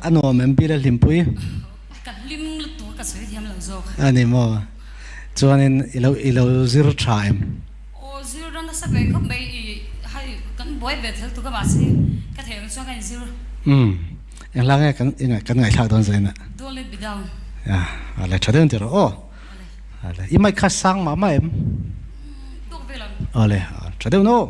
anh nói mình bị là liêm bùi cả lim lụt tuổi cả sợi thiam lâu rồi anh em mà cho nên ilo zero time ô zero đó nó sắp về không bay hay cần bói về thứ tụi các bạn sẽ cái thằng cho cái zero em lang cái ngày sau đó rồi nè đua lên bị đau lại cho đến rồi lại im mai khát sang mà em đua về là lại cho đến nó